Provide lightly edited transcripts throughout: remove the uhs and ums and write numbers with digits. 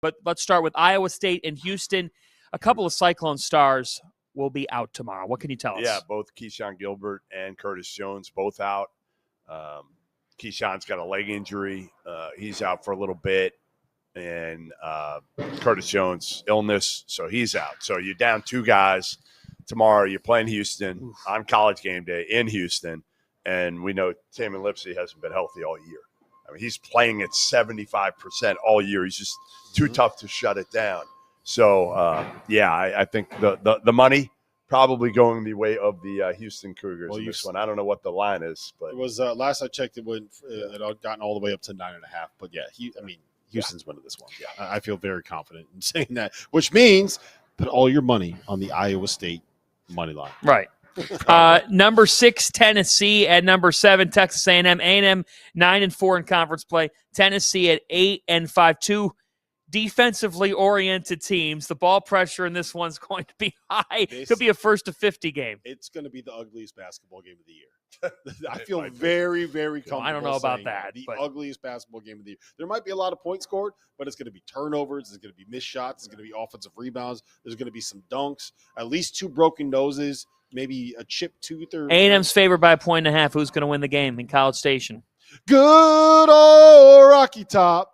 But let's start with Iowa State and Houston. A couple of Cyclone stars will be out tomorrow. What can you tell us? Yeah, both Keyshawn Gilbert and Curtis Jones both out. Keyshawn's got a leg injury. He's out for a little bit. And Curtis Jones, illness, so he's out. So you're down 2 guys. Tomorrow you're playing Houston on College game day in Houston. And we know Tamin Lipsey hasn't been healthy all year. I mean, he's playing at 75% all year. He's just too tough to shut it down. So, I think the money probably going the way of the Houston Cougars in this one. I don't know what the line is, but it was last I checked, it had gotten all the way up to 9.5. But yeah, Houston's winning this one. Yeah, I feel very confident in saying that, which means put all your money on the Iowa State money line. Right. Number 6, Tennessee. At number 7, Texas A&M. A&M 9-4 in conference play. Tennessee at 8-5. 2 defensively oriented teams. The ball pressure in this one's going to be high. Could be a 1st to 50 game. It's going to be the ugliest basketball game of the year. I feel very, very comfortable. I don't know about that. The ugliest basketball game of the year. There might be a lot of points scored, but it's going to be turnovers. There's going to be missed shots. There's going to be offensive rebounds. There's going to be some dunks. At least 2 broken noses. Maybe a chipped tooth. A&M's favored by 1.5. Who's going to win the game in College Station? Good old Rocky Top.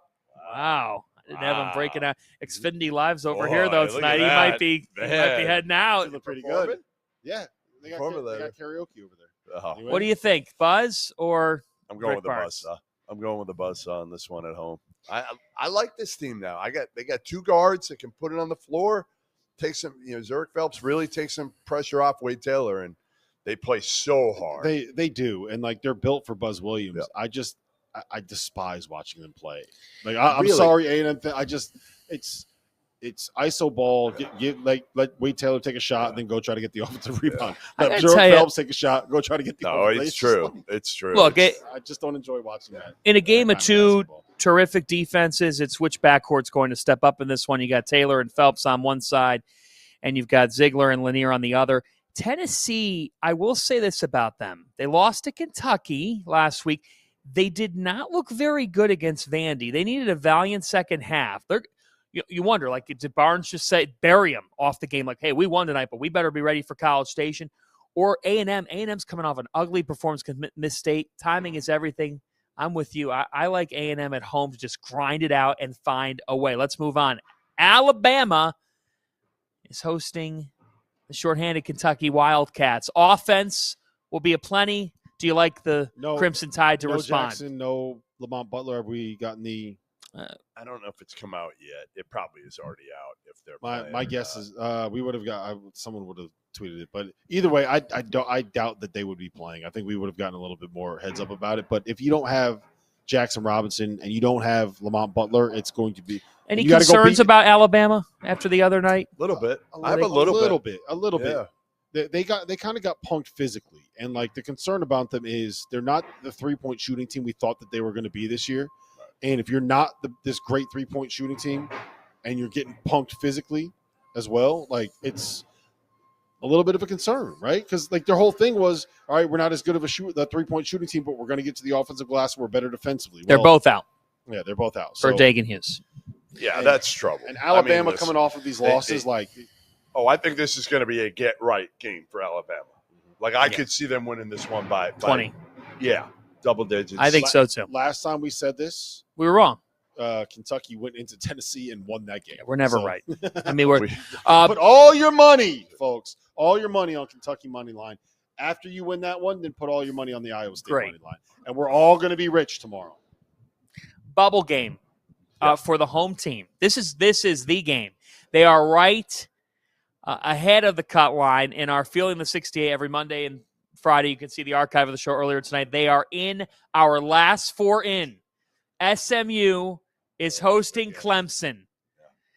Wow. I didn't have him breaking out. Xfinity Live's over here, though, tonight. He might be heading out. Look pretty good. Yeah. They got karaoke over there. Oh. What do you think, Buzz or I'm going with the Buzzsaw. I'm going with the Buzzsaw on this one at home. I like this team now. They got 2 guards that can put it on the floor. Take some, Zurich Phelps really takes some pressure off Wade Taylor, and they play so hard. They do, and they're built for Buzz Williams. Yeah. I despise watching them play. I'm sorry, A&M. It's ISO ball. Let Wade Taylor take a shot, and then go try to get the offensive rebound. Let Zurich Phelps take a shot, go try to get the. No, it's true. It's true. Look, I just don't enjoy watching that. In a game of 2 terrific defenses, it's which backcourt's going to step up in this one. You got Taylor and Phelps on one side, and you've got Ziegler and Lanier on the other. Tennessee, I will say this about them. They lost to Kentucky last week. They did not look very good against Vandy. They needed a valiant second half. You wonder, did Barnes just say, bury him off the game? Hey, we won tonight, but we better be ready for College Station. Or A&M. A&M's coming off an ugly performance because Miss State. Timing is everything. I'm with you. I like A&M at home to just grind it out and find a way. Let's move on. Alabama is hosting the shorthanded Kentucky Wildcats. Offense will be aplenty. Do you like the Crimson Tide to respond? Jackson, no Lamont Butler. Have we gotten the I don't know if it's come out yet. It probably is already out. If they're my guess is we would have got someone would have tweeted it, but either way, I doubt that they would be playing. I think we would have gotten a little bit more heads up about it. But if you don't have Jackson Robinson and you don't have Lamont Butler, it's going to be. Any concerns about Alabama after the other night? A little bit. I have a little bit. They kind of got punked physically, and the concern about them is they're not the 3-point shooting team we thought that they were going to be this year. And if you're not this great 3-point shooting team and you're getting punked physically as well, it's a little bit of a concern, right? Because their whole thing was, all right, we're not as good of a 3-point shooting team, but we're going to get to the offensive glass and we're better defensively. They're both out. Yeah, they're both out. For Dagan Hughes. Yeah, that's trouble. And Alabama coming off of these losses, I think this is going to be a get-right game for Alabama. I could see them winning this one by 20. Yeah, double digits. I think so, too. Last time we said this, we were wrong. Kentucky went into Tennessee and won that game. Yeah, we're never right. I mean, put all your money, folks, all your money on Kentucky money line. After you win that one, then put all your money on the Iowa State money line. And we're all going to be rich tomorrow. Bubble game for the home team. This is the game. They are right ahead of the cut line and are feeling the 68 every Monday and Friday. You can see the archive of the show earlier tonight. They are in our last 4 in. SMU is hosting Clemson.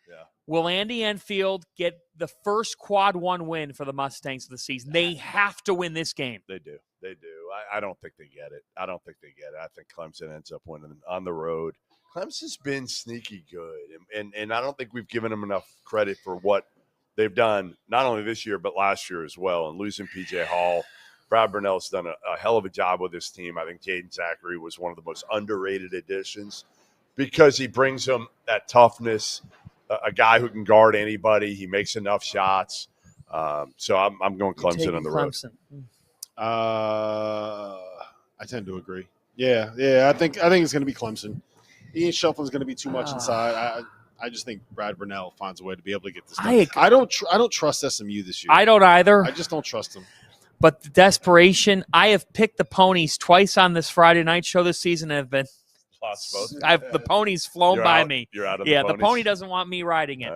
Yeah. Will Andy Enfield get the first quad 1 win for the Mustangs of the season? They have to win this game. They do. I don't think they get it. I think Clemson ends up winning on the road. Clemson's been sneaky good, and I don't think we've given them enough credit for what they've done, not only this year but last year as well. And losing P.J. Hall, Brad Burnell's done a hell of a job with this team. I think Jaden Zachary was one of the most underrated additions because he brings them that toughness. a guy who can guard anybody. He makes enough shots. So I'm going Clemson on the road. I tend to agree. Yeah. I think it's going to be Clemson. Ian Shufflin's going to be too much inside. I just think Brad Burnell finds a way to be able to get this done. I don't trust SMU this year. I don't either. I just don't trust them. But the desperation, I have picked the ponies twice on this Friday night show this season and have been the pony's flown by me. You're out of the pony doesn't want me riding it.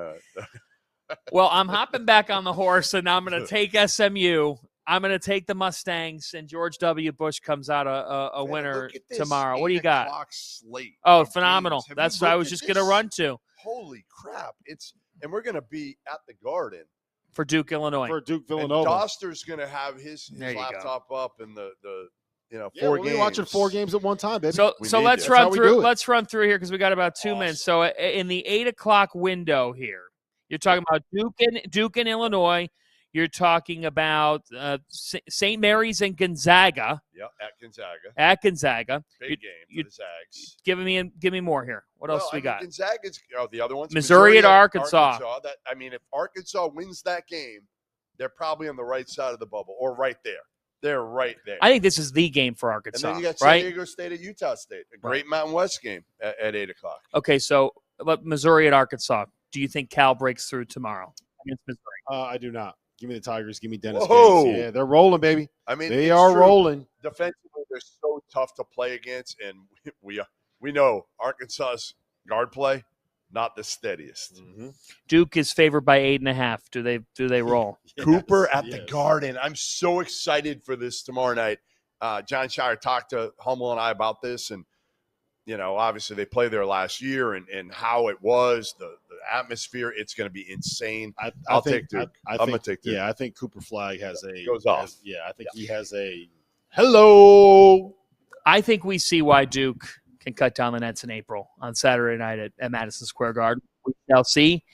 Well, I'm hopping back on the horse, and I'm going to take SMU. I'm going to take the Mustangs, and George W. Bush comes out a winner tomorrow. What do you got? Slate phenomenal. That's what I was just going to run to. Holy crap. And we're going to be at the Garden. For Duke, Illinois. For Duke, Villanova. And Doster's going to have his laptop up and the 4 we'll games. be watching 4 games at one time, baby. So let's run through. Let's run through here because we got about 2 minutes. So in the 8 o'clock window here, you're talking about Duke and Illinois. You're talking about St. Mary's and Gonzaga. Yeah, at Gonzaga. Big game for the Zags. Give me more here. What else we got? Gonzaga's the other ones. Missouri at Arkansas. If Arkansas wins that game, they're probably on the right side of the bubble or right there. They're right there. I think this is the game for Arkansas. And then you got San Diego State at Utah State, a great Mountain West game at 8 o'clock. Okay, so Missouri at Arkansas. Do you think Cal breaks through tomorrow against Missouri? I do not. Give me the Tigers. Give me Dennis Whoa. Gates. Yeah, they're rolling, baby. I mean, they are rolling. Defensively, they're so tough to play against, and we know Arkansas's guard play not the steadiest. Mm-hmm. Duke is favored by 8.5. Do they roll? Cooper at the Garden. I'm so excited for this tomorrow night. John Shire talked to Hummel and I about this, and obviously they played there last year, and how it was the atmosphere. It's going to be insane. I'll take Duke. I'm going to take Duke. Yeah, I think Cooper Flagg goes off. I think he has a hello. I think we see why Duke can cut down the nets in April on Saturday night at Madison Square Garden. We shall see.